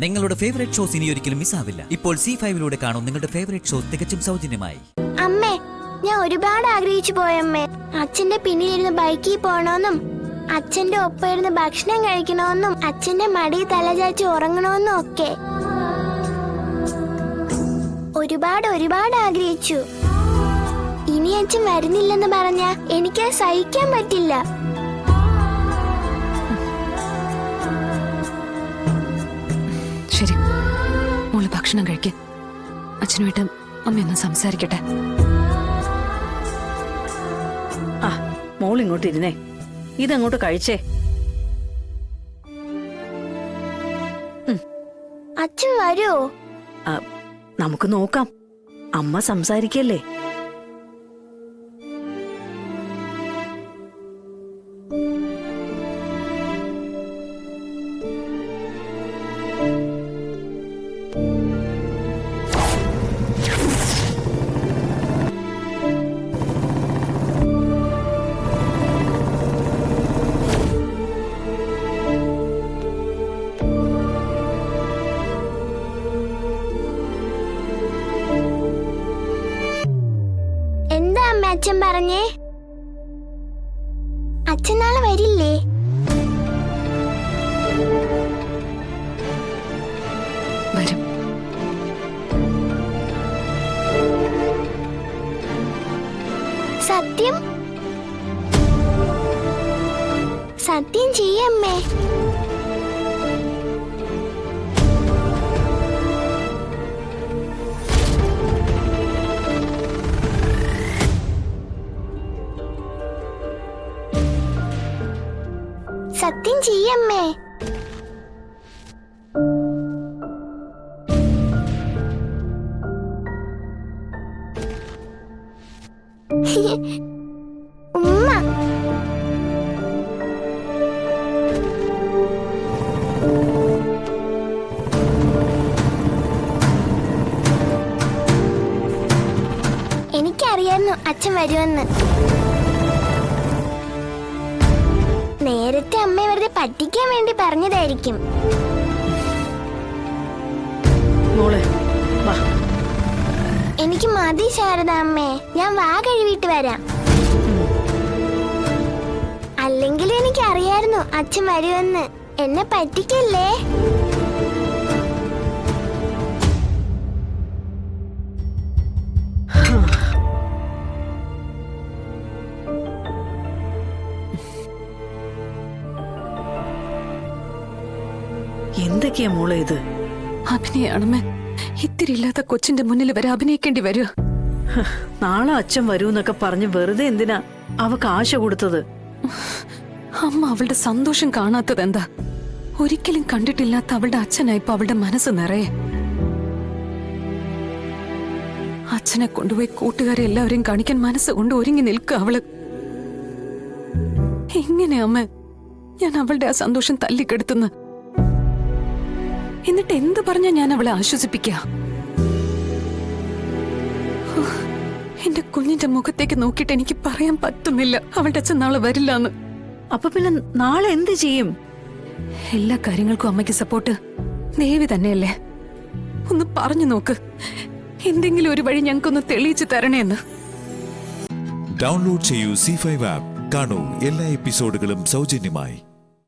നിങ്ങളുടെ favourite shows ഇനി ഒരിക്കലും മിസ്സാവില്ല. ഇപ്പോൾ C5 കാണും നിങ്ങളുടെ ഫേവറേറ്റ് ഷോസ് തികച്ചും സൗജന്യമായി. അമ്മേ, ഞാൻ ഒരുപാട് ആഗ്രഹിച്ചു പോയമ്മേ. അച്ഛന്റെ പിന്നിലിരുന്ന് ബൈക്കിൽ പോകണമെന്നും അച്ഛന്റെ ഒപ്പം ഇരുന്ന് ഭക്ഷണം കഴിക്കണമെന്നും അച്ഛന്റെ മടിയിൽ തലചാച്ച് ഉറങ്ങണമെന്നും ഒക്കെ ഒരുപാട് ആഗ്രഹിച്ചു. ഇനി അച്ഛൻ വരുന്നില്ലെന്ന് പറഞ്ഞാ എനിക്ക് സഹിക്കാൻ പറ്റില്ല. ശരി, മോള് ഭക്ഷണം കഴിക്ക. അച്ഛനുമായിട്ട് അമ്മയൊന്ന് സംസാരിക്കട്ടെ. ആ, മോൾ ഇങ്ങോട്ട് ഇരുന്നേ, ഇതങ്ങോട്ട് കഴിച്ചേ. അച്ഛൻ വരുമോ? നമുക്ക് നോക്കാം. അമ്മ സംസാരിക്കല്ലേ. അച്ഛൻ പറഞ്ഞേ, അച്ഛൻ നാളെ വരില്ലേ? വരും. സത്യം സത്യം ചെയ്യമ്മേ. സത്യം ചെയ്യമ്മേ. ഉമ്മ, എനിക്കറിയായിരുന്നു അച്ഛൻ വരുമെന്ന്. നേരത്തെ അമ്മ വെറുതെ പറ്റിക്കാൻ വേണ്ടി പറഞ്ഞതായിരിക്കും. എനിക്ക് മതി ശാരദ അമ്മേ, ഞാൻ വാ കഴുകിയിട്ട് വരാം. അല്ലെങ്കിൽ എനിക്കറിയായിരുന്നു അച്ഛൻ വരുമെന്ന്. എന്നെ പറ്റിക്കല്ലേ. എന്തൊക്കെയാ മോളെ ഇത്? അഭിനയാണമ്മേ. ഇത്തിരി ഇല്ലാത്ത കൊച്ചിന്റെ മുന്നിൽ വരെ അഭിനയിക്കേണ്ടി വരൂ. നാളെ അച്ഛൻ വരൂന്നൊക്കെ പറഞ്ഞ് വെറുതെ എന്തിനാ അവക്ക് ആശ കൊടുത്തത്? അമ്മ അവളുടെ സന്തോഷം കാണാത്തത് എന്താ? ഒരിക്കലും കണ്ടിട്ടില്ലാത്ത അവളുടെ അച്ഛനായിപ്പോ അവളുടെ മനസ്സ് നിറയെ. അച്ഛനെ കൊണ്ടുപോയി കൂട്ടുകാരെ എല്ലാവരെയും കാണിക്കാൻ മനസ്സുകൊണ്ട് ഒരുങ്ങി നിൽക്കുക അവള്. എങ്ങനെയാ അമ്മ ഞാൻ അവളുടെ ആ സന്തോഷം തല്ലിക്കെടുത്തുന്ന? എന്നിട്ട് എന്ത് പറഞ്ഞാ ഞാൻ അവളെ ആശ്വസിപ്പിക്ക? എന്റെ കുഞ്ഞിന്റെ മുഖത്തേക്ക് നോക്കിയിട്ട് എനിക്ക് പറയാൻ പറ്റുന്നില്ല അവളുടെ അച്ഛൻ നാളെ വരില്ലാന്ന്. അപ്പൊ പിന്നെ നാളെ എന്ത് ചെയ്യും? എല്ലാ കാര്യങ്ങൾക്കും അമ്മയ്ക്ക് സപ്പോർട്ട് ദേവി തന്നെയല്ലേ. ഒന്ന് പറഞ്ഞു നോക്ക്, എന്തെങ്കിലും ഒരു വഴി ഞങ്ങൾക്കൊന്ന് തെളിയിച്ചു തരണേന്ന്. ഡൗൺലോഡ് ചെയ്യൂ C5 ആപ്പ്. കാണൂ എല്ലാ എപ്പിസോഡുകളും സൗജന്യമായി.